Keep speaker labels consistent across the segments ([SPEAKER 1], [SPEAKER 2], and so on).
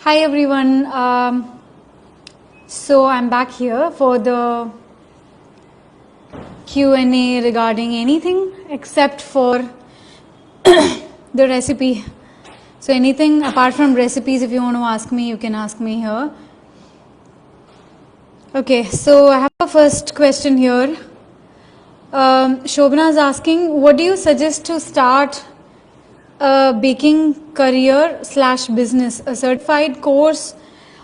[SPEAKER 1] Hi everyone. So I'm back here for the Q&A regarding anything except for the recipe. So anything apart from recipes, if you want to ask me, you can ask me here. Okay, so I have a first question here. Shobana is asking, what do you suggest to start a baking career / business, a certified course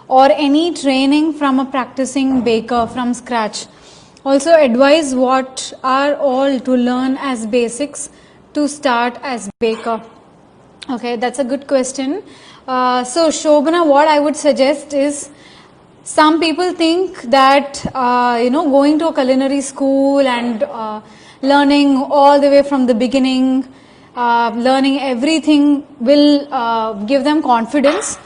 [SPEAKER 1] or any training from a practicing baker from scratch? Also advise what are all to learn as basics to start as baker. Okay, that's a good question. So Shobana, what I would suggest is, some people think that going to a culinary school and learning all the way from the beginning, learning everything will give them confidence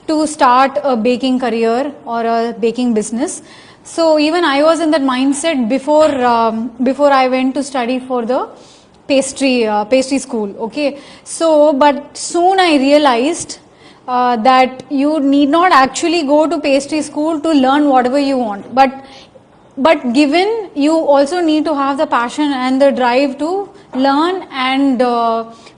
[SPEAKER 1] to start a baking career or a baking business. So even I was in that mindset before I went to study for the pastry school. Okay, so but soon I realized that you need not actually go to pastry school to learn whatever you want, but given you also need to have the passion and the drive to learn and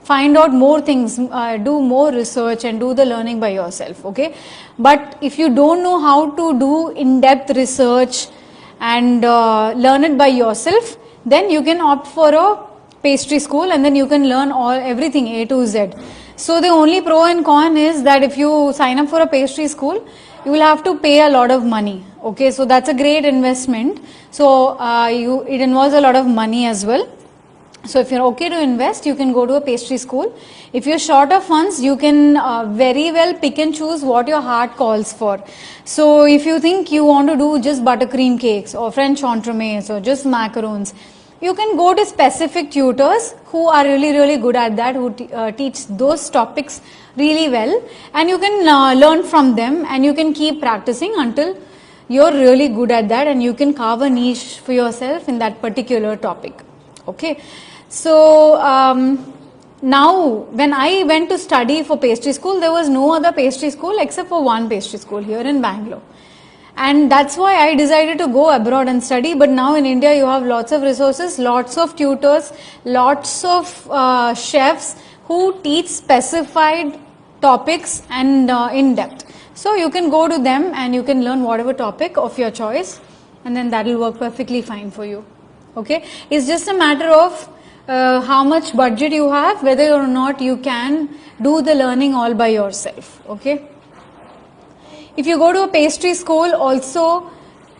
[SPEAKER 1] find out more things, do more research and do the learning by yourself. Okay, but if you don't know how to do in-depth research and learn it by yourself, then you can opt for a pastry school and then you can learn everything A to Z. So the only pro and con is that if you sign up for a pastry school, you will have to pay a lot of money. Okay, so that's a great investment. So it involves a lot of money as well. So if you're okay to invest, you can go to a pastry school. If you're short of funds, you can very well pick and choose what your heart calls for. So if you think you want to do just buttercream cakes or French entremets or just macarons, you can go to specific tutors who are really good at that, who teach those topics really well, and you can learn from them and you can keep practicing until you're really good at that and you can carve a niche for yourself in that particular topic. Okay, so now when I went to study for pastry school, there was no other pastry school except for one pastry school here in Bangalore. And that's why I decided to go abroad and study. But now in India, you have lots of resources, lots of tutors, lots of chefs who teach specified topics and in depth. So you can go to them and you can learn whatever topic of your choice, and then that will work perfectly fine for you. Okay, it's just a matter of how much budget you have, whether or not you can do the learning all by yourself. Okay. If you go to a pastry school also,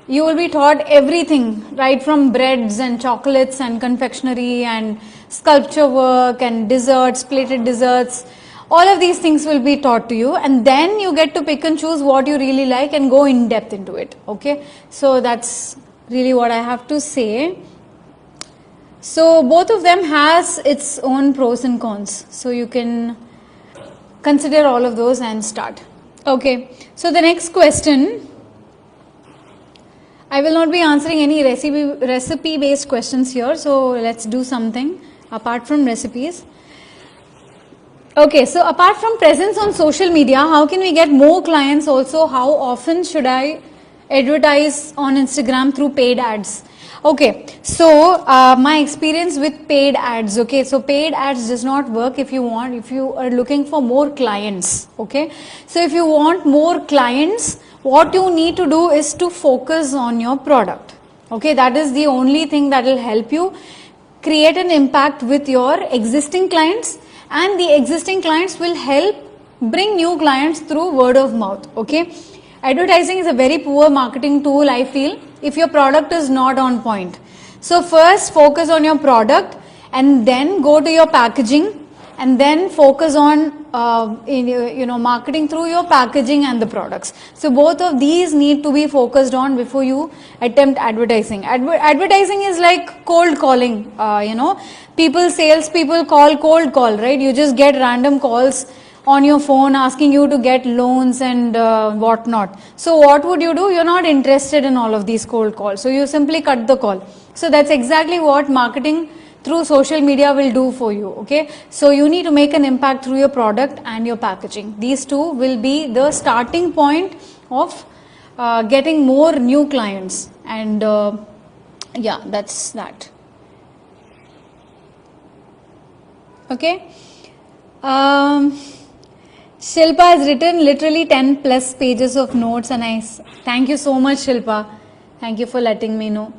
[SPEAKER 1] you will be taught everything, right from breads and chocolates and confectionery and sculpture work and desserts, plated desserts. All of these things will be taught to you, and then you get to pick and choose what you really like and go in depth into it. Okay, so that's really what I have to say. So both of them has its own pros and cons. So you can consider all of those and start. Okay, so the next question, I will not be answering any recipe based questions here, so let's do something apart from recipes. Okay, so apart from presence on social media, how can we get more clients also? How often should I advertise on Instagram through paid ads? Okay, so my experience with paid ads. Okay, so paid ads does not work if you are looking for more clients. Okay, so if you want more clients, what you need to do is to focus on your product. Okay, that is the only thing that will help you create an impact with your existing clients, and the existing clients will help bring new clients through word of mouth. Okay, advertising is a very poor marketing tool, I feel, if your product is not on point. So first focus on your product and then go to your packaging and then focus on marketing through your packaging and the products. So both of these need to be focused on before you attempt advertising. Advertising is like cold calling, salespeople cold call, right? You just get random calls on your phone asking you to get loans and whatnot. So what would you do? You're not interested in all of these cold calls. So you simply cut the call. So that's exactly what marketing through social media will do for you. Okay, so you need to make an impact through your product and your packaging. These two will be the starting point of getting more new clients, and yeah, that's that. Okay. Shilpa has written literally 10 plus pages of notes, and I thank you so much, Shilpa. Thank you for letting me know.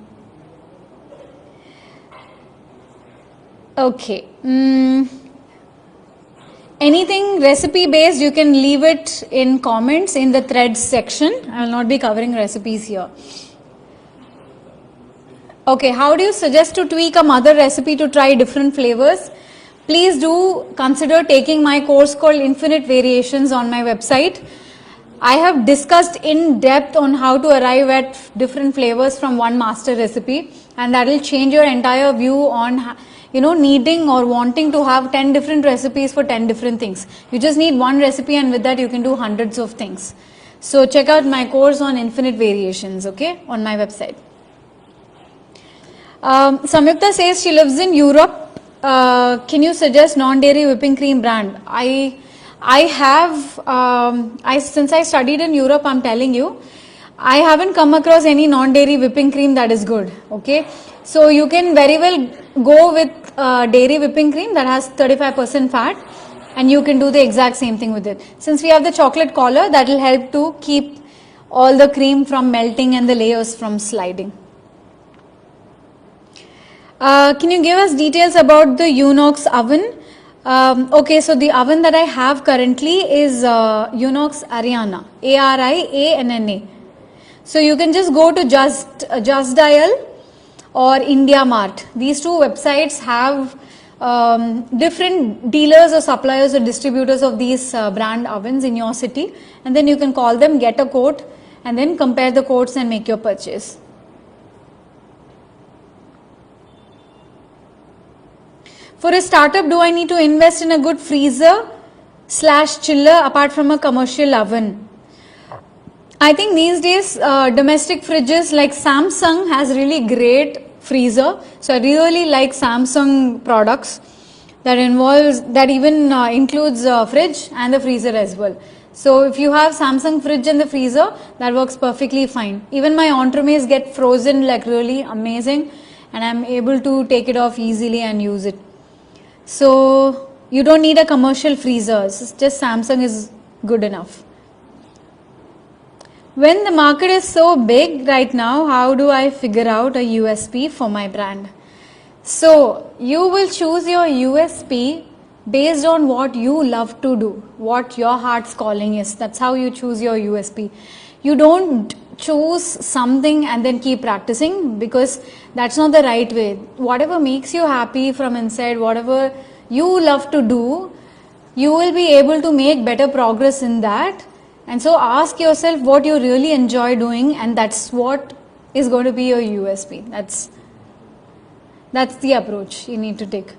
[SPEAKER 1] Okay. Anything recipe based, you can leave it in comments in the threads section. I will not be covering recipes here. Okay, how do you suggest to tweak a mother recipe to try different flavors? Please do consider taking my course called Infinite Variations on my website. I have discussed in depth on how to arrive at different flavors from one master recipe, and that will change your entire view on, you know, needing or wanting to have 10 different recipes for 10 different things. You just need one recipe, and with that you can do hundreds of things. So check out my course on Infinite Variations, okay, on my website. Samyukta says she lives in Europe. Can you suggest non-dairy whipping cream brand? Since I studied in Europe, I'm telling you, I haven't come across any non-dairy whipping cream that is good. Okay, so you can very well go with dairy whipping cream that has 35% fat, and you can do the exact same thing with it. Since we have the chocolate collar, that will help to keep all the cream from melting and the layers from sliding. Can you give us details about the Unox oven? Okay, so the oven that I have currently is Unox Ariana, Arianna. So you can just go to Just Dial or India Mart. These two websites have different dealers or suppliers or distributors of these brand ovens in your city, and then you can call them, get a quote, and then compare the quotes and make your purchase. For a startup, do I need to invest in a good freezer/chiller apart from a commercial oven? I think these days domestic fridges like Samsung has really great freezer. So I really like Samsung products that even includes fridge and the freezer as well. So if you have Samsung fridge and the freezer, that works perfectly fine. Even my entremets get frozen like really amazing, and I'm able to take it off easily and use it. So you don't need a commercial freezer, just Samsung is good enough. When the market is so big right now, how do I figure out a USP for my brand? So you will choose your USP based on what you love to do, what your heart's calling is. That's how you choose your USP. You don't choose something and then keep practicing, because that's not the right way. Whatever makes you happy from inside, whatever you love to do, you will be able to make better progress in that. And so ask yourself what you really enjoy doing, and that's what is going to be your USP. That's the approach you need to take.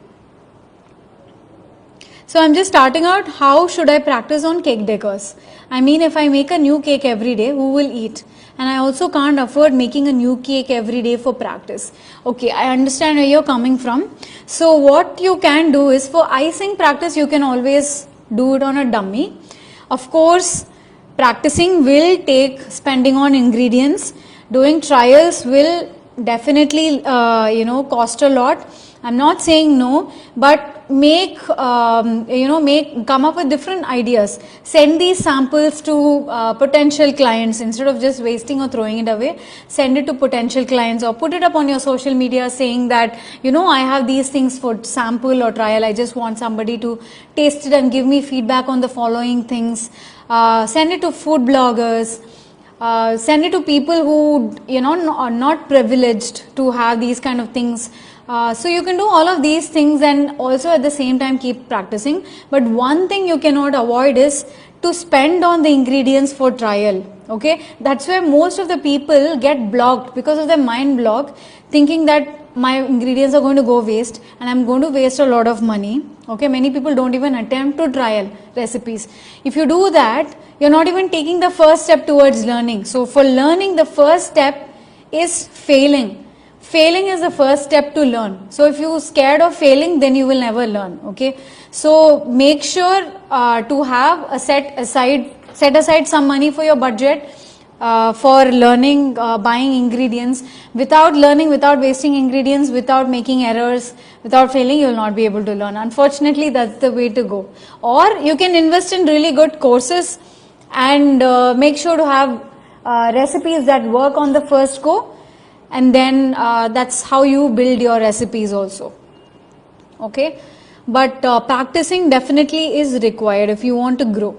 [SPEAKER 1] So I'm just starting out, how should I practice on cake decors? I mean, if I make a new cake every day, who will eat? And I also can't afford making a new cake every day for practice. Okay, I understand where you're coming from. So what you can do is, for icing practice, you can always do it on a dummy. Of course, practicing will take spending on ingredients. Doing trials will definitely, cost a lot. I'm not saying no, but come up with different ideas. Send these samples to potential clients instead of just wasting or throwing it away. Send it to potential clients, or put it up on your social media saying that, I have these things for sample or trial. I just want somebody to taste it and give me feedback on the following things. Send it to food bloggers. Send it to people who, are not privileged to have these kind of things. So you can do all of these things and also at the same time keep practicing. But one thing you cannot avoid is to spend on the ingredients for trial. Okay, that's where most of the people get blocked, because of their mind block, thinking that my ingredients are going to go waste and I'm going to waste a lot of money. Okay, many people don't even attempt to trial recipes. If you do that, you're not even taking the first step towards learning. So for learning, the first step is failing. Failing is the first step to learn. So if you're scared of failing, then you will never learn. Okay. So make sure to have a set aside some money for your budget for learning, buying ingredients. Without learning, without wasting ingredients, without making errors, without failing, you will not be able to learn. Unfortunately, that's the way to go. Or you can invest in really good courses and make sure to have recipes that work on the first go, and then that's how you build your recipes also. Okay, but practicing definitely is required if you want to grow.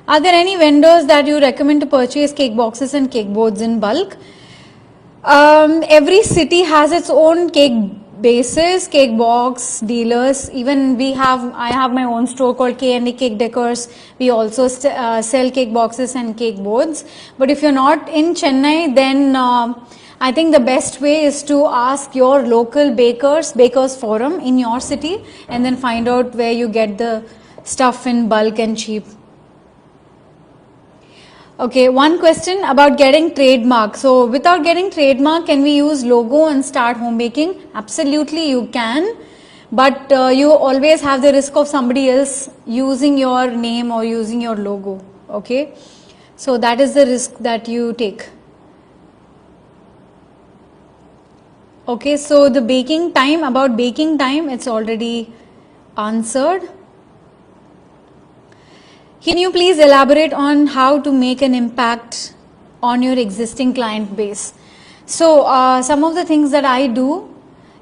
[SPEAKER 1] Are there any vendors that you recommend to purchase cake boxes and cake boards in bulk? Every city has its own cake bases, cake box dealers. Even I have my own store called QnA Cake Decors. We also sell cake boxes and cake boards. But if you're not in Chennai, then I think the best way is to ask your local bakers forum in your city, and then find out where you get the stuff in bulk and cheap. Okay, one question about getting trademark. So without getting trademark, can we use logo and start home baking? Absolutely you can, but you always have the risk of somebody else using your name or using your logo. Okay, so that is the risk that you take. Okay, so the baking time, it's already answered. Can you please elaborate on how to make an impact on your existing client base? So some of the things that I do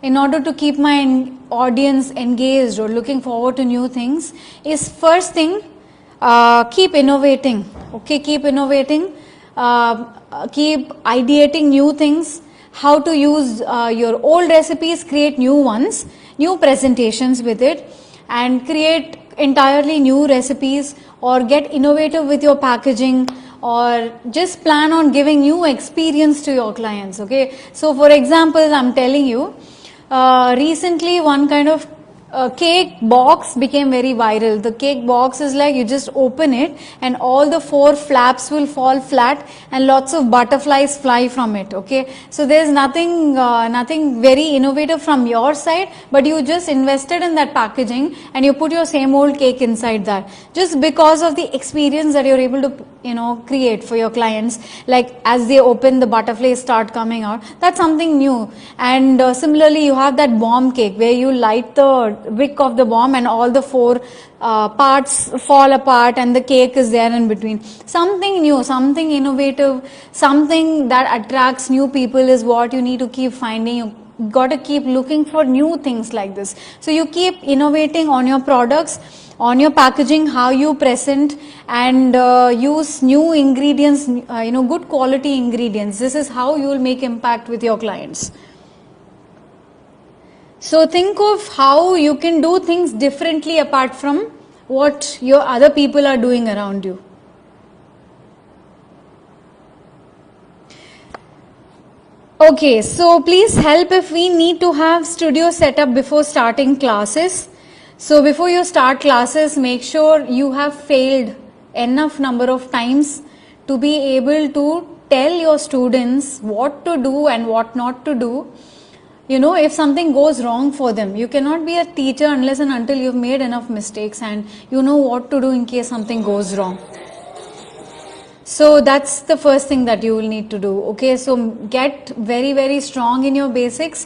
[SPEAKER 1] in order to keep my audience engaged or looking forward to new things is, first thing, keep innovating. Okay, keep innovating, keep ideating new things, how to use your old recipes, create new ones, new presentations with it, and create entirely new recipes, or get innovative with your packaging, or just plan on giving new experience to your clients. Okay, so for example, I'm telling you, recently one kind of cake box became very viral. The cake box is like, you just open it and all the 4 flaps will fall flat and lots of butterflies fly from it. Okay, so there's nothing very innovative from your side, but you just invested in that packaging and you put your same old cake inside that, just because of the experience that you're able to create for your clients. Like as they open, the butterflies start coming out. That's something new. And similarly, you have that bomb cake where you light the wick of the bomb and all the 4 parts fall apart and the cake is there in between. Something new, something innovative, something that attracts new people is what you need to keep finding. You got to keep looking for new things like this. So you keep innovating on your products, on your packaging, how you present, and use new ingredients, good quality ingredients. This is how you will make impact with your clients. So think of how you can do things differently apart from what your other people are doing around you. Okay, so please help if we need to have studio set up before starting classes. So before you start classes, make sure you have failed enough number of times to be able to tell your students what to do and what not to do. If something goes wrong for them, you cannot be a teacher unless and until you've made enough mistakes and you know what to do in case something goes wrong. So that's the first thing that you will need to do. Okay, so get very, very strong in your basics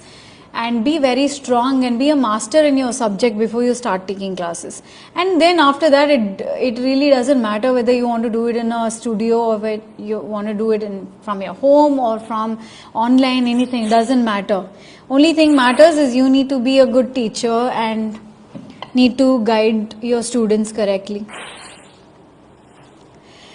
[SPEAKER 1] and be very strong and be a master in your subject before you start taking classes. And then after that, it really doesn't matter whether you want to do it in a studio or whether you want to do it from your home or from online, anything, doesn't matter. Only thing matters is you need to be a good teacher and need to guide your students correctly.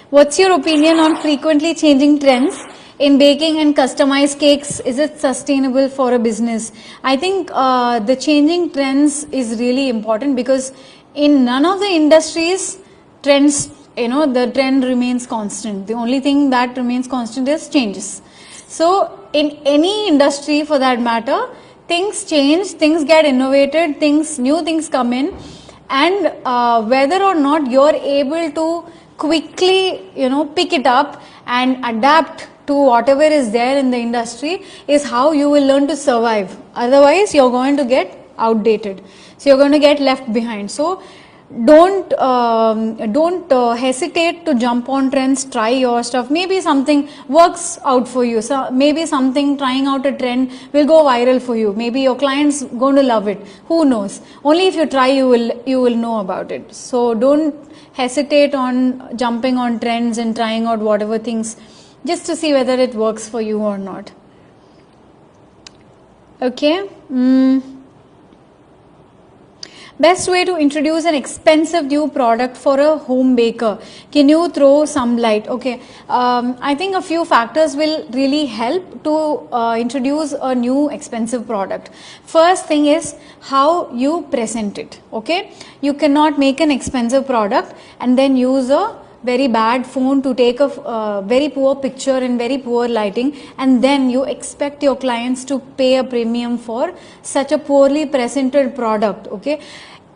[SPEAKER 1] What's your opinion on frequently changing trends in baking and customized cakes? Is it sustainable for a business? I think the changing trends is really important, because in none of the industries trends, the trend remains constant. The only thing that remains constant is changes. So in any industry for that matter, things change, things get innovated, new things come in, and whether or not you're able to quickly pick it up and adapt to whatever is there in the industry is how you will learn to survive. Otherwise, you're going to get outdated. So you're going to get left behind. So don't hesitate to jump on trends. Try your stuff. Maybe something works out for you. So maybe something, trying out a trend will go viral for you. Maybe your clients going to love it. Who knows? Only if you try, you will know about it. So don't hesitate on jumping on trends and trying out whatever things, just to see whether it works for you or not. Okay. Best way to introduce an expensive new product for a home baker. Can you throw some light? Okay. I think a few factors will really help to introduce a new expensive product. First thing is how you present it. Okay. You cannot make an expensive product and then use a very bad phone to take a very poor picture in very poor lighting, and then you expect your clients to pay a premium for such a poorly presented product. Okay,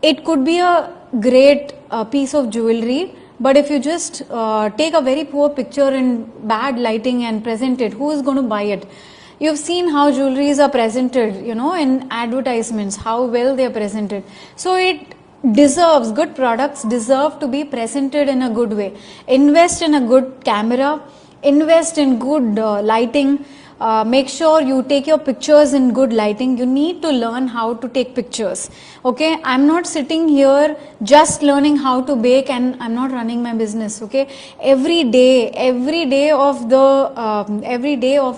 [SPEAKER 1] it could be a great piece of jewelry, but if you just take a very poor picture in bad lighting and present it, who is going to buy it? You've seen how jewelries are presented, in advertisements, how well they are presented. So it deserves, good products deserve to be presented in a good way. Invest in a good camera, invest in good lighting. Make sure you take your pictures in good lighting. You need to learn how to take pictures. Okay, I'm not sitting here just learning how to bake and I'm not running my business. Okay, every day of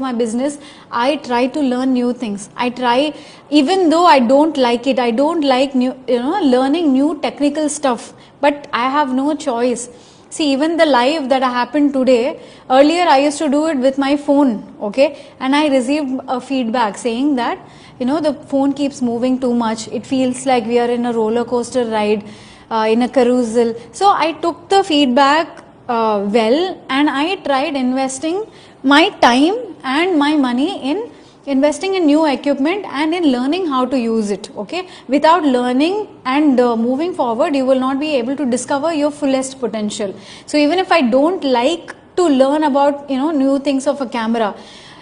[SPEAKER 1] my business, I try to learn new things. I try, even though I don't like it, I don't like learning new technical stuff, but I have no choice. See, even the live that happened today, earlier I used to do it with my phone, okay, and I received a feedback saying that, the phone keeps moving too much. It feels like we are in a roller coaster ride, in a carousel. So I took the feedback well, and I tried investing my time and my money in investing in new equipment and in learning how to use it. Okay, without learning and moving forward, you will not be able to discover your fullest potential. So even if I don't like to learn about new things of a camera,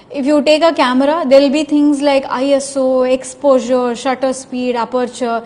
[SPEAKER 1] if you take a camera, there will be things like ISO, exposure, shutter speed, aperture.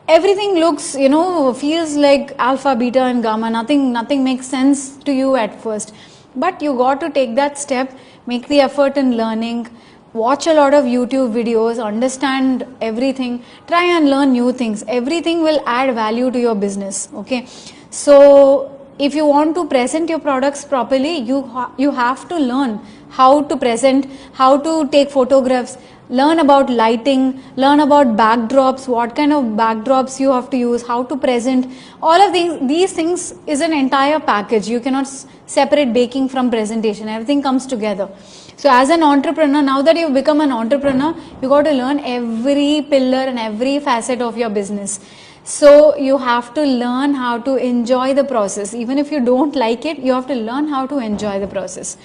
[SPEAKER 1] Everything looks, feels like alpha, beta and gamma. Nothing makes sense to you at first, but you got to take that step, make the effort in learning. Watch a lot of YouTube videos, understand everything, try and learn new things. Everything will add value to your business. Okay, so if you want to present your products properly, you have to learn how to present, how to take photographs, learn about lighting, learn about backdrops, what kind of backdrops you have to use, how to present. All of these things is an entire package. You cannot separate baking from presentation. Everything comes together. So as an entrepreneur, now that you've become an entrepreneur, you got to learn every pillar and every facet of your business. So you have to learn how to enjoy the process. Even if you don't like it, you have to learn how to enjoy the process.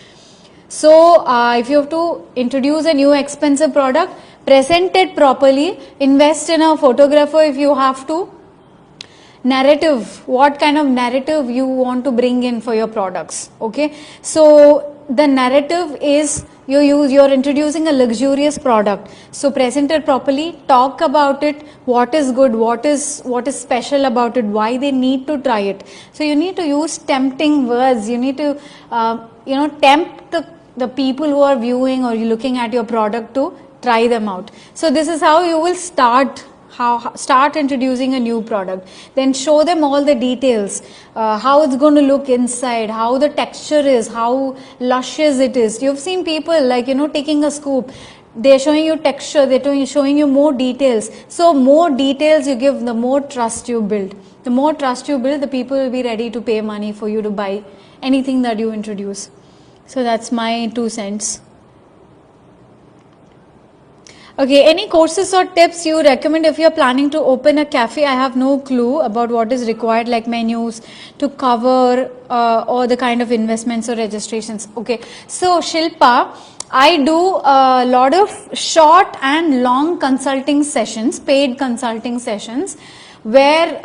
[SPEAKER 1] So if you have to introduce a new expensive product, present it properly, invest in a photographer if you have to. Narrative, what kind of narrative you want to bring in for your products. Okay, so the narrative is you're introducing a luxurious product, so present it properly, talk about it, what is good, what is special about it, why they need to try it. So you need to use tempting words. You need to tempt the people who are viewing or looking at your product to try them out. So this is how you will start introducing a new product. Then show them all the details, how it's going to look inside, how the texture is, how luscious it is. You've seen people taking a scoop, they're showing you texture, they're showing you more details. So more details you give, the more trust you build. The more trust you build, the people will be ready to pay money for you to buy anything that you introduce. So that's my 2 cents. Okay, any courses or tips you recommend if you're planning to open a cafe? I have no clue about what is required, like menus to cover or the kind of investments or registrations. Okay, so Shilpa, I do a lot of short and long consulting sessions, paid consulting sessions where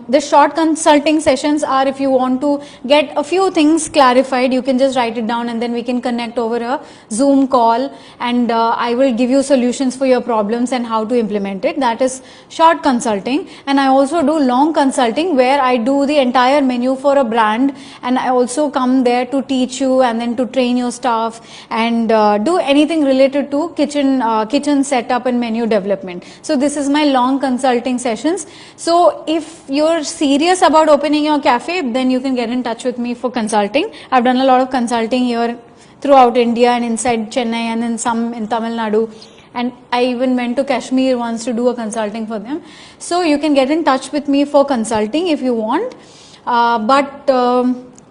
[SPEAKER 1] the short consulting sessions are, if you want to get a few things clarified, you can just write it down and then we can connect over a Zoom call, and I will give you solutions for your problems and how to implement it. That is short consulting. And I also do long consulting, where I do the entire menu for a brand, and I also come there to teach you and then to train your staff and do anything related to kitchen setup and menu development. So this is my long consulting sessions. So if you're serious about opening your cafe, then you can get in touch with me for consulting. I've done a lot of consulting here throughout India and inside Chennai, and then some in Tamil Nadu, and I even went to Kashmir once to do a consulting for them. So you can get in touch with me for consulting if you want.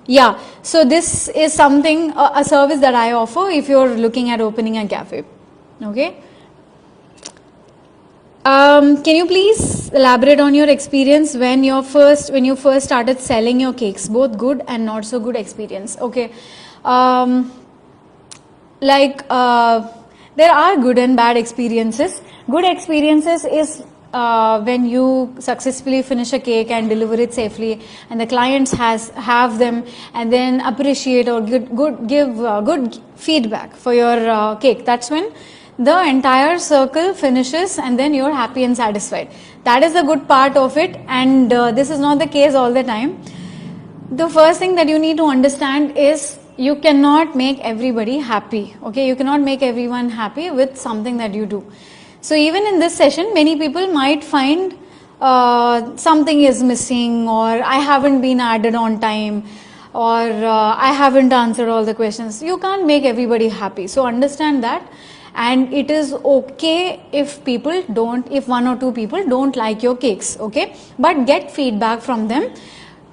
[SPEAKER 1] Yeah, so this is something, a service that I offer if you're looking at opening a cafe. Okay. Can you please elaborate on your experience when you first started selling your cakes, both good and not so good experience? Okay. There are good and bad experiences. Good experiences is when you successfully finish a cake and deliver it safely, and the clients have them and then appreciate or give good feedback for your cake. That's when the entire circle finishes and then you're happy and satisfied. That is the good part of it, and this is not the case all the time. The first thing that you need to understand is you cannot make everybody happy. Okay, you cannot make everyone happy with something that you do. So even in this session, many people might find something is missing, or I haven't been added on time, or I haven't answered all the questions. You can't make everybody happy. So understand that. And it is okay if one or two people don't like your cakes, okay? But get feedback from them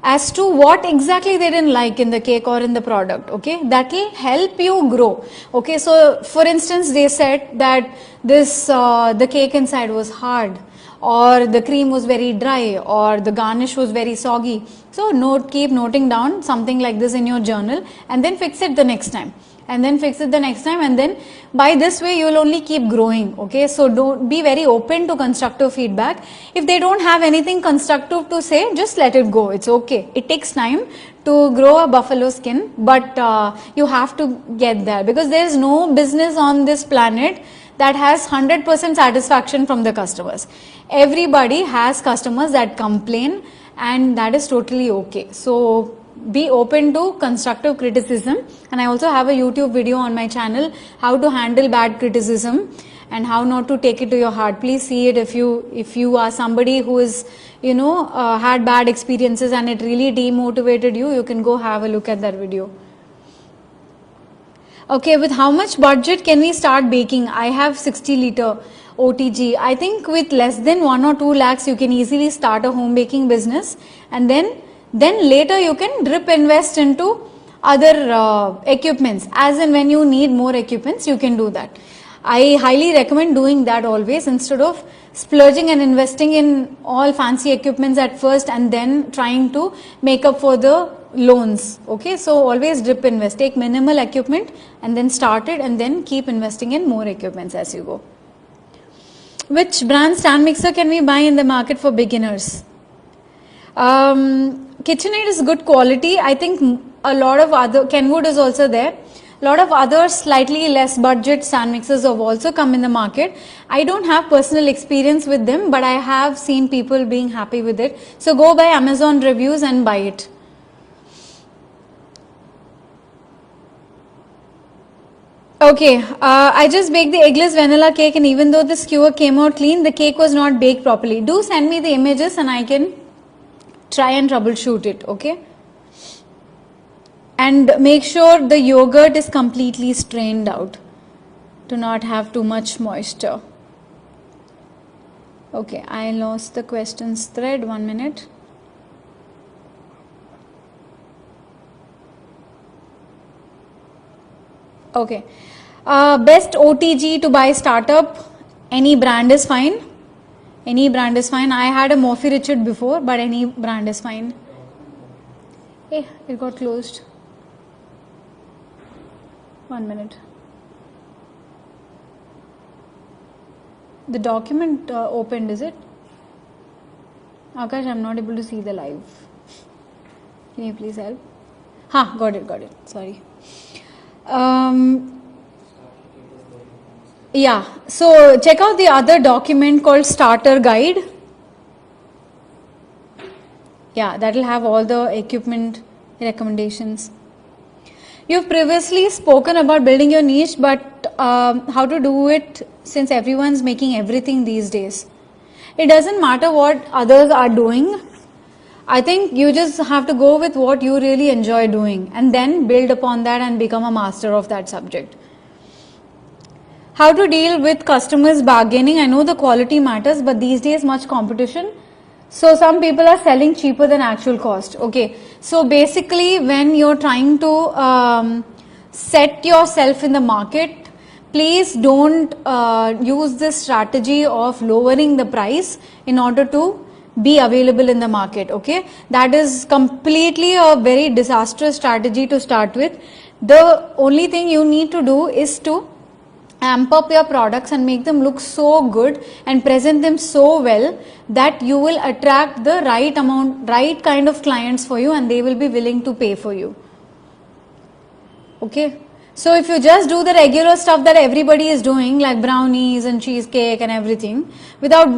[SPEAKER 1] as to what exactly they didn't like in the cake or in the product, okay? That will help you grow, okay? So for instance, they said that the cake inside was hard, or the cream was very dry, or the garnish was very soggy. So keep noting down something like this in your journal, and then fix it the next time. And then by this way you'll only keep growing, okay? So don't be very open to constructive feedback. If they don't have anything constructive to say, just let it go. It's okay. It takes time to grow a buffalo skin, but you have to get there, because there is no business on this planet that has 100% satisfaction from the customers. Everybody has customers that complain, and that is totally okay. So be open to constructive criticism. And I also have a YouTube video on my channel, how to handle bad criticism and how not to take it to your heart. Please see it if you are somebody who is had bad experiences and it really demotivated you. You can go have a look at that video. Okay, with how much budget can we start baking? I have 60 liter OTG. I think with less than 1 or 2 lakhs you can easily start a home baking business, and then later you can drip invest into other equipments. As in when you need more equipments, you can do that. I highly recommend doing that always, instead of splurging and investing in all fancy equipments at first and then trying to make up for the loans. Okay, so always drip invest. Take minimal equipment and then start it, and then keep investing in more equipments as you go. Which brand stand mixer can we buy in the market for beginners? KitchenAid is good quality. I think a lot of other, Kenwood is also there. A lot of other slightly less budget stand mixers have also come in the market. I don't have personal experience with them, but I have seen people being happy with it. So go by Amazon reviews and buy it. Okay, I just baked the eggless vanilla cake, and even though the skewer came out clean, the cake was not baked properly. Do send me the images and I can try and troubleshoot it, okay? And make sure the yogurt is completely strained out. Do not have too much moisture. Okay, I lost the questions thread. 1 minute. Okay. Best OTG to buy startup. Any brand is fine. Any brand is fine. I had a Murphy Richard before, but any brand is fine. Hey, it got closed. 1 minute. The document opened, is it? Akash, I'm not able to see the live. Can you please help? Got it. Sorry. Yeah, so check out the other document called Starter Guide. Yeah, that will have all the equipment recommendations. You've previously spoken about building your niche, but how to do it since everyone's making everything these days. It doesn't matter what others are doing. I think you just have to go with what you really enjoy doing and then build upon that and become a master of that subject. How to deal with customers bargaining. I know the quality matters, but these days much competition. So some people are selling cheaper than actual cost. Okay. So basically when you're trying to set yourself in the market, please don't use this strategy of lowering the price in order to be available in the market. Okay. That is completely a very disastrous strategy to start with. The only thing you need to do is to amp up your products and make them look so good and present them so well that you will attract the right kind of clients for you, and they will be willing to pay for you. Okay. So if you just do the regular stuff that everybody is doing, like brownies and cheesecake and everything, without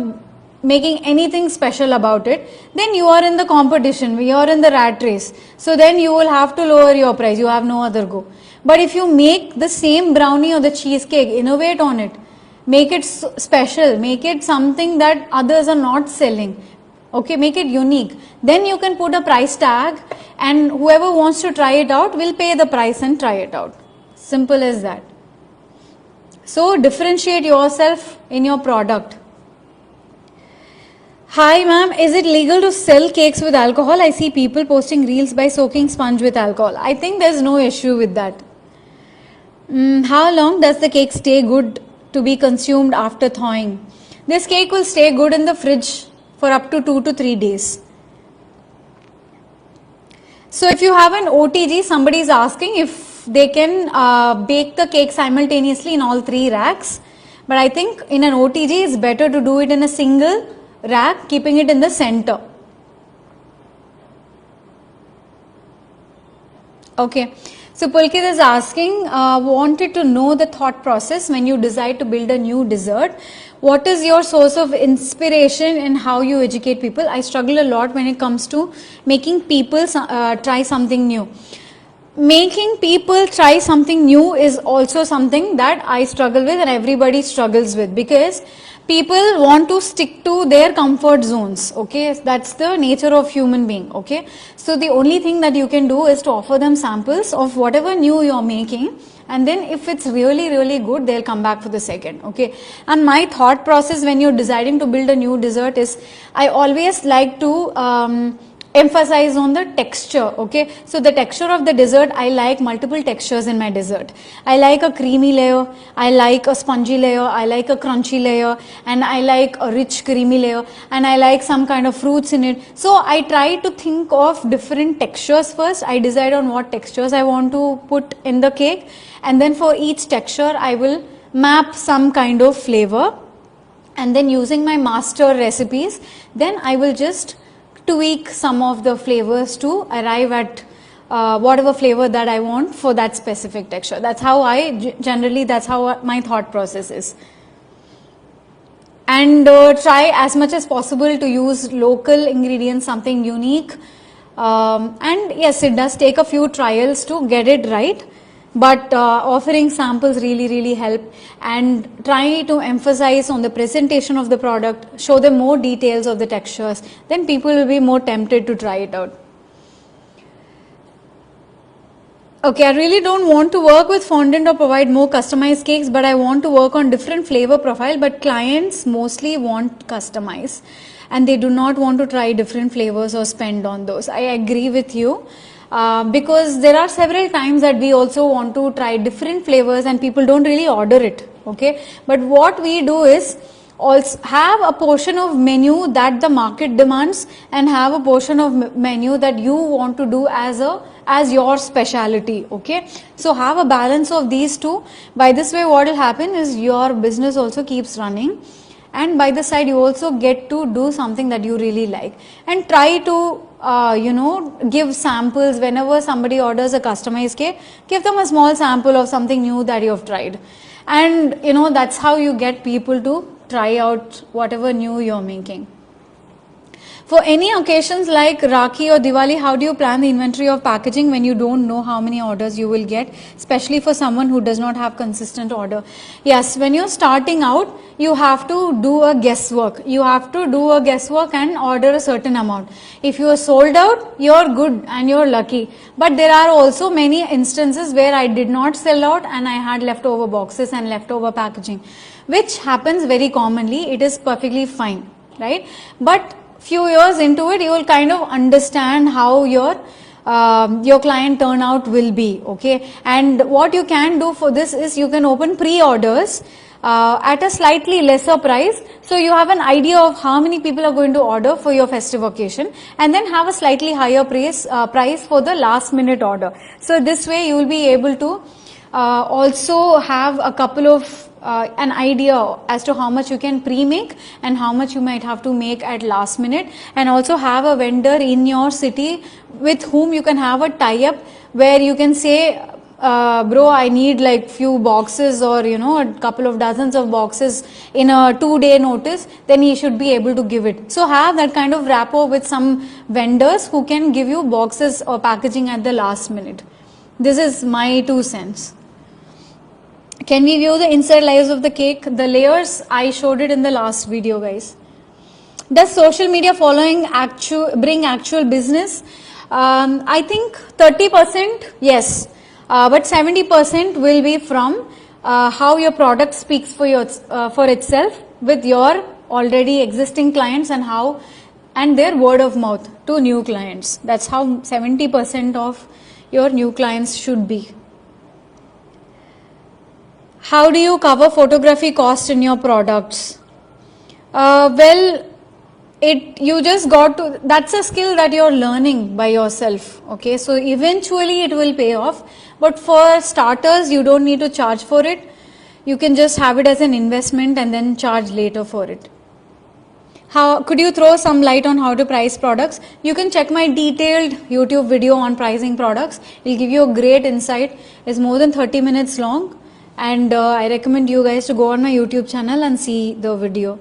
[SPEAKER 1] making anything special about it, then you are in the competition, you are in the rat race. So then you will have to lower your price, you have no other go. But if you make the same brownie or the cheesecake, innovate on it, make it special, make it something that others are not selling, okay, make it unique, then you can put a price tag and whoever wants to try it out will pay the price and try it out. Simple as that. So differentiate yourself in your product. Hi ma'am, is it legal to sell cakes with alcohol? I see people posting reels by soaking sponge with alcohol. I think there's no issue with that. How long does the cake stay good to be consumed after thawing? This cake will stay good in the fridge for up to 2 to 3 days. So if you have an OTG, somebody is asking if they can bake the cake simultaneously in all 3 racks. But I think in an OTG it's better to do it in a single rack, keeping it in the center. Okay. So Pulkit is asking, wanted to know the thought process when you decide to build a new dessert. What is your source of inspiration and how you educate people? I struggle a lot when it comes to making people try something new. Making people try something new is also something that I struggle with and everybody struggles with, because people want to stick to their comfort zones. Okay, that's the nature of human being. Okay, so the only thing that you can do is to offer them samples of whatever new you're making, and then if it's really good, they'll come back for the second. Okay, and my thought process when you're deciding to build a new dessert is, I always like to emphasize on the texture. Okay, so the texture of the dessert, I like multiple textures in my dessert. I like a creamy layer, I like a spongy layer, I like a crunchy layer, and I like a rich creamy layer, and I like some kind of fruits in it. So I try to think of different textures first. I decide on what textures I want to put in the cake, and then for each texture I will map some kind of flavor, and then using my master recipes, then I will just tweak some of the flavors to arrive at whatever flavor that I want for that specific texture. That's how that's how my thought process is. And try as much as possible to use local ingredients, something unique. And yes, it does take a few trials to get it right. But offering samples really help, and try to emphasize on the presentation of the product, show them more details of the textures, then people will be more tempted to try it out. Okay, I really don't want to work with fondant or provide more customized cakes, but I want to work on different flavor profile, but clients mostly want customized and they do not want to try different flavors or spend on those. I agree with you. Because there are several times that we also want to try different flavors and people don't really order it. Okay, but what we do is also have a portion of menu that the market demands and have a portion of menu that you want to do as your specialty. Okay, so have a balance of these two. By this way, what will happen is your business also keeps running, and by the side you also get to do something that you really like, and try to give samples whenever somebody orders a customized cake. Give them a small sample of something new that you have tried, and that's how you get people to try out whatever new you're making. For any occasions like Rakhi or Diwali, how do you plan the inventory of packaging when you don't know how many orders you will get, especially for someone who does not have consistent order? Yes, when you're starting out, you have to do a guesswork. You have to do a guesswork and order a certain amount. If you are sold out, you're good and you're lucky. But there are also many instances where I did not sell out and I had leftover boxes and leftover packaging, which happens very commonly. It is perfectly fine, right? But few years into it, you will kind of understand how your client turnout will be, okay? And what you can do for this is you can open pre-orders at a slightly lesser price, so you have an idea of how many people are going to order for your festive occasion, and then have a slightly higher price for the last minute order. So this way you will be able to also have a couple of an idea as to how much you can pre-make and how much you might have to make at last minute, and also have a vendor in your city with whom you can have a tie-up where you can say, bro, I need like few boxes or a couple of dozens of boxes in a 2-day notice, then he should be able to give it. So have that kind of rapport with some vendors who can give you boxes or packaging at the last minute. This is my 2 cents. Can we view the inside layers of the cake? The layers, I showed it in the last video, guys. Does social media following bring actual business? I think 30% yes, but 70% will be from how your product speaks for itself with your already existing clients, and their word of mouth to new clients. That's how 70% of your new clients should be. How do you cover photography cost in your products? Well, you just got to, that's a skill that you're learning by yourself, okay? So eventually it will pay off, but for starters, you don't need to charge for it. You can just have it as an investment and then charge later for it. Could you throw some light on how to price products? You can check my detailed YouTube video on pricing products. It'll give you a great insight. It's more than 30 minutes long. And I recommend you guys to go on my YouTube channel and see the video.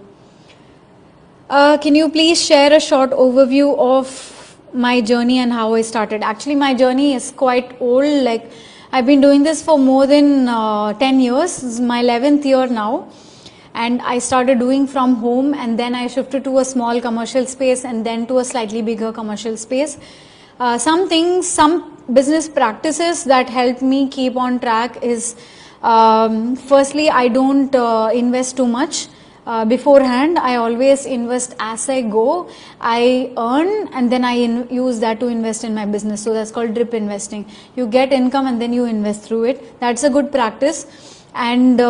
[SPEAKER 1] Can you please share a short overview of my journey and how I started? Actually, my journey is quite old. Like, I've been doing this for more than 10 years. This is my 11th year now. And I started doing from home, and then I shifted to a small commercial space and then to a slightly bigger commercial space. Some business practices that helped me keep on track is, firstly, I don't invest too much beforehand. I always invest as I go. I earn and then I use that to invest in my business. So that's called drip investing. You get income and then you invest through it. That's a good practice. And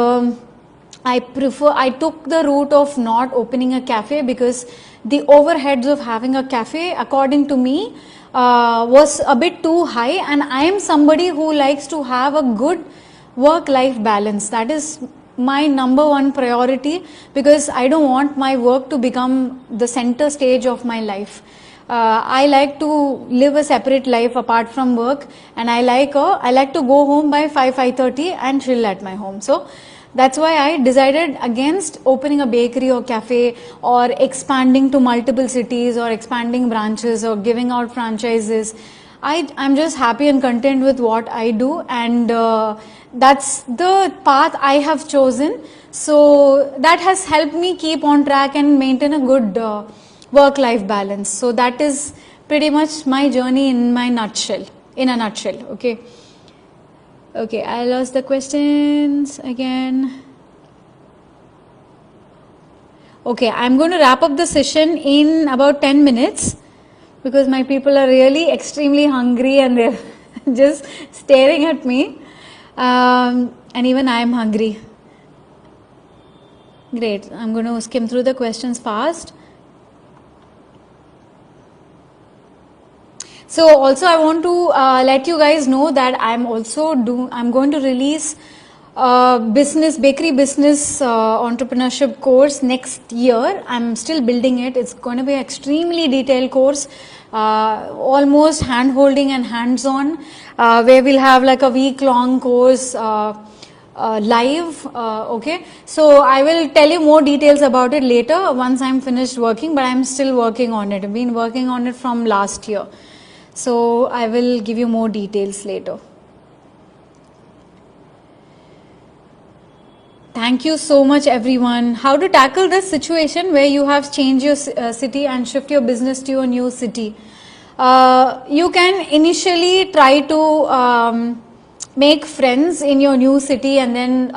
[SPEAKER 1] I took the route of not opening a cafe because the overheads of having a cafe, according to me, was a bit too high, and I am somebody who likes to have a good work-life balance. That is my number one priority, because I don't want my work to become the center stage of my life. I like to live a separate life apart from work, and I like to go home by 5:30 and chill at my home. So that's why I decided against opening a bakery or cafe or expanding to multiple cities or expanding branches or giving out franchises. I'm just happy and content with what I do, and that's the path I have chosen. So that has helped me keep on track and maintain a good work-life balance. So that is pretty much my journey in a nutshell, okay. Okay, I lost the questions again. Okay, I'm going to wrap up the session in about 10 minutes because my people are really extremely hungry and they're just staring at me. And even I am hungry. Great, I'm going to skim through the questions fast. So also I want to let you guys know that I'm going to release bakery business entrepreneurship course next year. I'm still building it. It's going to be an extremely detailed course, almost hand holding and hands on, where we'll have like a week long course live. Okay, so I will tell you more details about it later once I'm finished working, but I'm still working on it. I've been working on it from last year, so I will give you more details later. Thank you so much, everyone. How to tackle this situation where you have changed your city and shift your business to a new city? You can initially try to make friends in your new city and then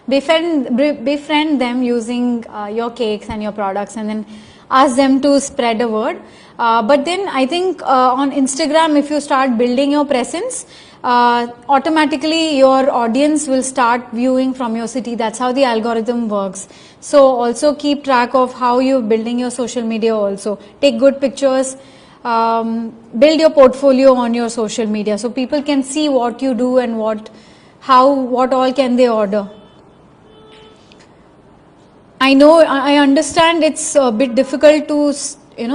[SPEAKER 1] befriend them using your cakes and your products, and then ask them to spread a word. But then I think on Instagram, if you start building your presence, automatically your audience will start viewing from your city. That's how the algorithm works. So also keep track of how you're building your social media also. Take good pictures, build your portfolio on your social media so people can see what you do and what all can they order. I know, I understand it's a bit difficult to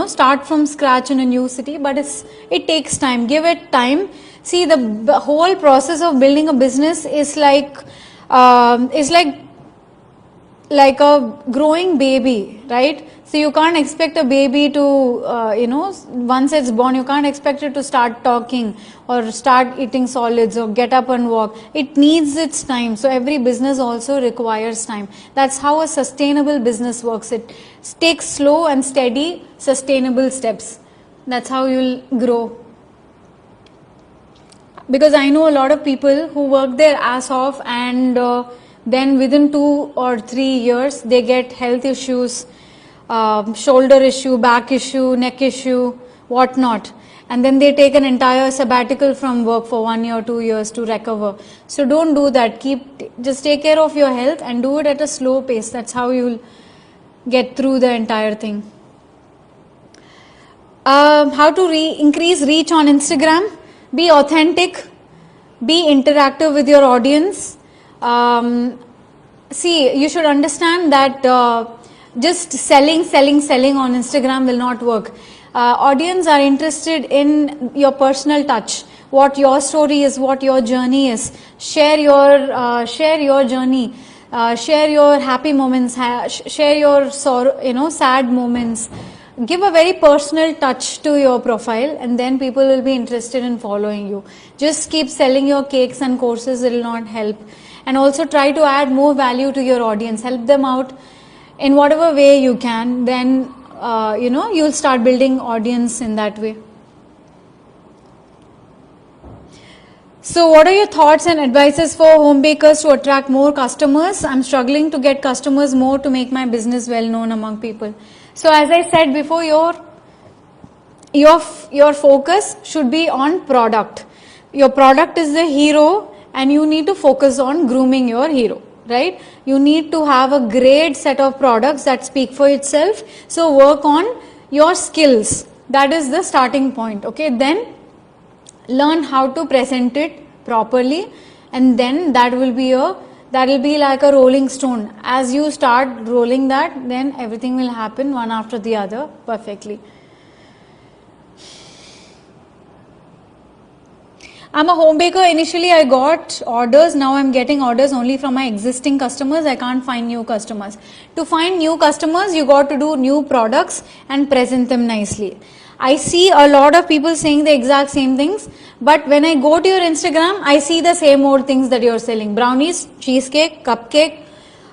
[SPEAKER 1] start from scratch in a new city, but it takes time. Give it time. See, the whole process of building a business is like a growing baby, right? So you can't expect a baby to, once it's born, you can't expect it to start talking or start eating solids or get up and walk. It needs its time. So every business also requires time. That's how a sustainable business works. It takes slow and steady, sustainable steps. That's how you'll grow. Because I know a lot of people who work their ass off and then within 2 or 3 years they get health issues, shoulder issue, back issue, neck issue, whatnot, and then they take an entire sabbatical from work for 1 year, 2 years to recover. So don't do that. Just take care of your health and do it at a slow pace. That's how you'll get through the entire thing. How to increase reach on Instagram? Be authentic, be interactive with your audience. See, you should understand that just selling on Instagram will not work. Audience are interested in your personal touch, what your story is, what your journey is. Share your journey, share your happy moments, share your sad moments. Give a very personal touch to your profile, and then people will be interested in following you. Just keep selling your cakes and courses, it will not help. And also try to add more value to your audience. Help them out in whatever way you can. Then, you'll start building audience in that way. So what are your thoughts and advices for home bakers to attract more customers? I'm struggling to get customers more to make my business well known among people. So as I said before, your focus should be on product. Your product is the hero and you need to focus on grooming your hero, right? You need to have a great set of products that speak for itself. So work on your skills. That is the starting point, okay? Then learn how to present it properly, and then that will be like a rolling stone. As you start rolling that, then everything will happen one after the other perfectly. I'm a home baker. Initially I got orders. Now I'm getting orders only from my existing customers. I can't find new customers. To find new customers, you got to do new products and present them nicely. I see a lot of people saying the exact same things, but when I go to your Instagram, I see the same old things that you're selling. Brownies, cheesecake, cupcake,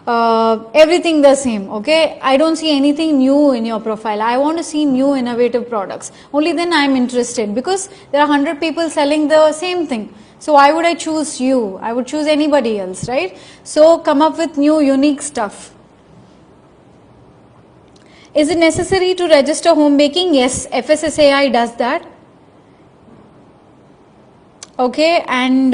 [SPEAKER 1] everything the same, okay? I don't see anything new in your profile. I want to see new innovative products. Only then I'm interested, because there are 100 people selling the same thing. So why would I choose you? I would choose anybody else, right? So come up with new unique stuff. Is it necessary to register home baking? Yes, FSSAI does that. Okay, and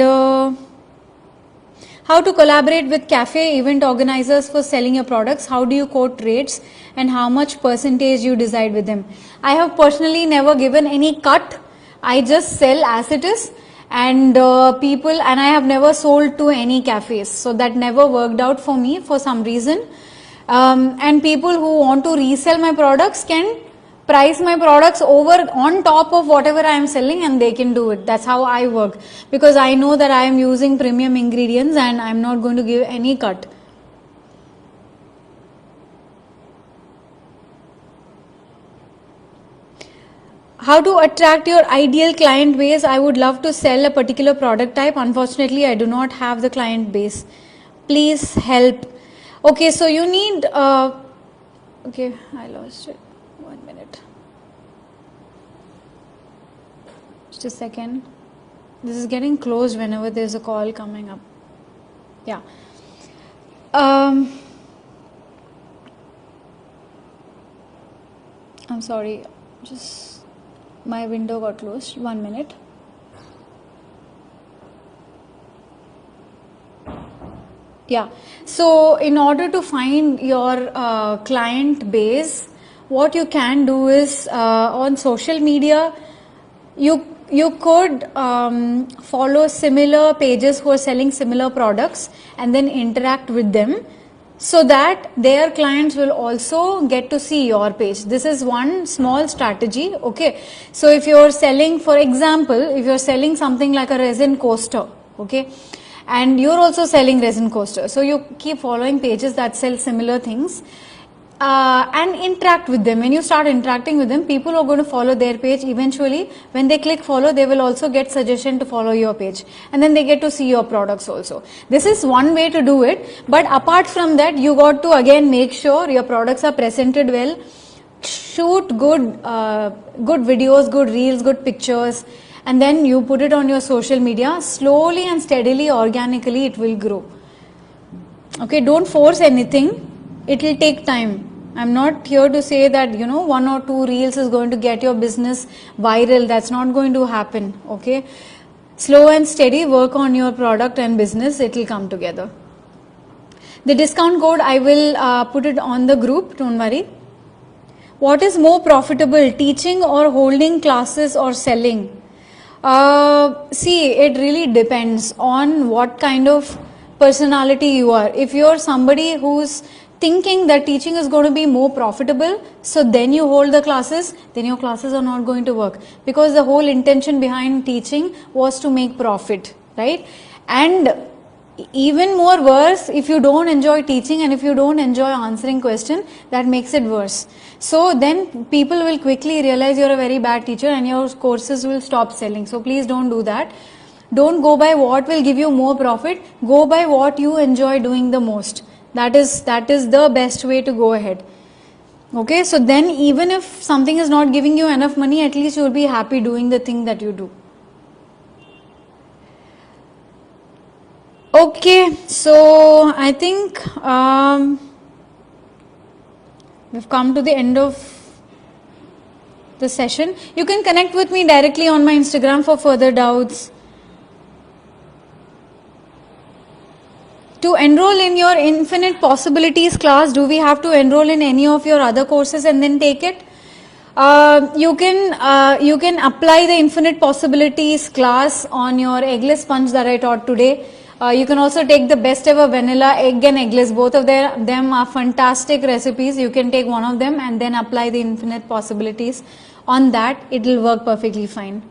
[SPEAKER 1] how to collaborate with cafe event organizers for selling your products? How do you quote rates and how much percentage you decide with them? I have personally never given any cut. I just sell as it is, and and I have never sold to any cafes, so that never worked out for me for some reason. And people who want to resell my products can price my products over on top of whatever I am selling, and they can do it. That's how I work, because I know that I am using premium ingredients and I'm not going to give any cut. How to attract your ideal client base? I would love to sell a particular product type. Unfortunately, I do not have the client base. Please help. Okay, so you need, okay, I lost it. 1 minute. Just a second. This is getting closed whenever there's a call coming up. Yeah. I'm sorry. Just my window got closed. 1 minute. Yeah. So in order to find your client base, what you can do is on social media, you could follow similar pages who are selling similar products and then interact with them, so that their clients will also get to see your page. This is one small strategy. Okay, so if you're selling, for example, if you're selling something like a resin coaster, okay, and you're also selling resin coaster, so you keep following pages that sell similar things and interact with them. When you start interacting with them, people are going to follow their page. Eventually, when they click follow, they will also get suggestion to follow your page, and then they get to see your products also. This is one way to do it, but apart from that, you got to again make sure your products are presented well. Shoot good videos, good reels, good pictures, and then you put it on your social media. Slowly and steadily, organically, it will grow. Okay, don't force anything. It will take time. I'm not here to say that, 1 or 2 reels is going to get your business viral. That's not going to happen. Okay, slow and steady, work on your product and business. It will come together. The discount code, I will put it on the group. Don't worry. What is more profitable, teaching or holding classes or selling? See, it really depends on what kind of personality you are. If you're somebody who's thinking that teaching is going to be more profitable, so then you hold the classes, then your classes are not going to work, because the whole intention behind teaching was to make profit, right? And even more worse, if you don't enjoy teaching and if you don't enjoy answering questions, that makes it worse. So then people will quickly realize you're a very bad teacher and your courses will stop selling. So please don't do that. Don't go by what will give you more profit. Go by what you enjoy doing the most. That is the best way to go ahead. Okay, so then even if something is not giving you enough money, at least you will be happy doing the thing that you do. Okay, so I think we've come to the end of the session. You can connect with me directly on my Instagram for further doubts. To enroll in your Infinite Possibilities class, do we have to enroll in any of your other courses and then take it? You can apply the Infinite Possibilities class on your eggless sponge that I taught today. You can also take the best ever vanilla, egg and eggless. Both of them are fantastic recipes. You can take one of them and then apply the Infinite Possibilities. On that, it will work perfectly fine.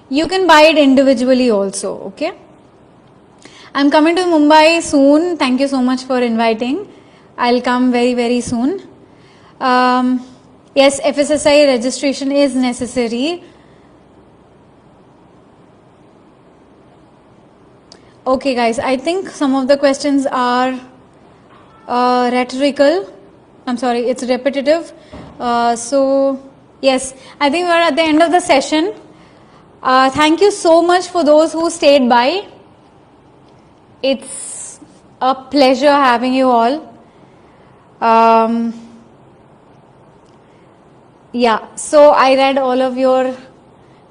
[SPEAKER 1] You can buy it individually also, okay? I'm coming to Mumbai soon. Thank you so much for inviting. I'll come very, very soon. Yes, FSSI registration is necessary. Okay, guys, I think some of the questions are rhetorical. I'm sorry, it's repetitive. So, yes, I think we're at the end of the session. Thank you so much for those who stayed by. It's a pleasure having you all. Yeah, so I read all of your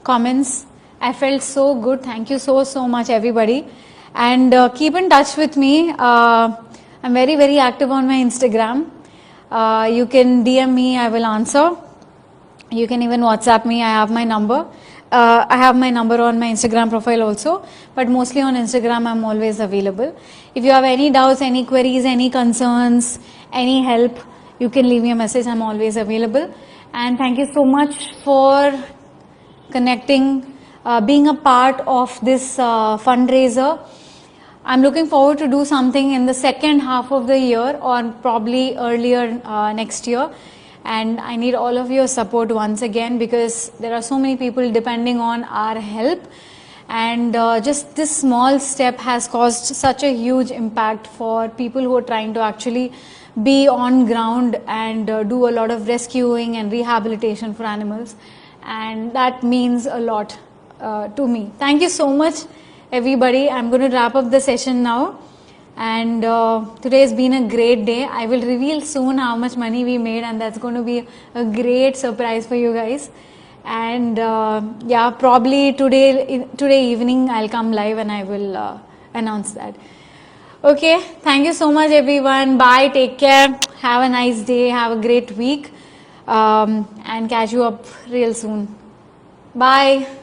[SPEAKER 1] comments. I felt so good. Thank you so much, everybody. And keep in touch with me. I'm very, very active on my Instagram. You can DM me, I will answer. You can even WhatsApp me, I have my number. I have my number on my Instagram profile also, but mostly on Instagram I'm always available. If you have any doubts, any queries, any concerns, any help, you can leave me a message. I'm always available. And thank you so much for connecting, being a part of this fundraiser. I'm looking forward to do something in the second half of the year or probably earlier next year. And I need all of your support once again, because there are so many people depending on our help, and just this small step has caused such a huge impact for people who are trying to actually be on ground and do a lot of rescuing and rehabilitation for animals, and that means a lot to me. Thank you so much, everybody. I'm going to wrap up the session now. And today has been a great day. I will reveal soon how much money we made, and that's going to be a great surprise for you guys. And yeah, probably today evening I'll come live and I will announce that. Okay, thank you so much everyone. Bye, take care, have a nice day, have a great week, and catch you up real soon. Bye.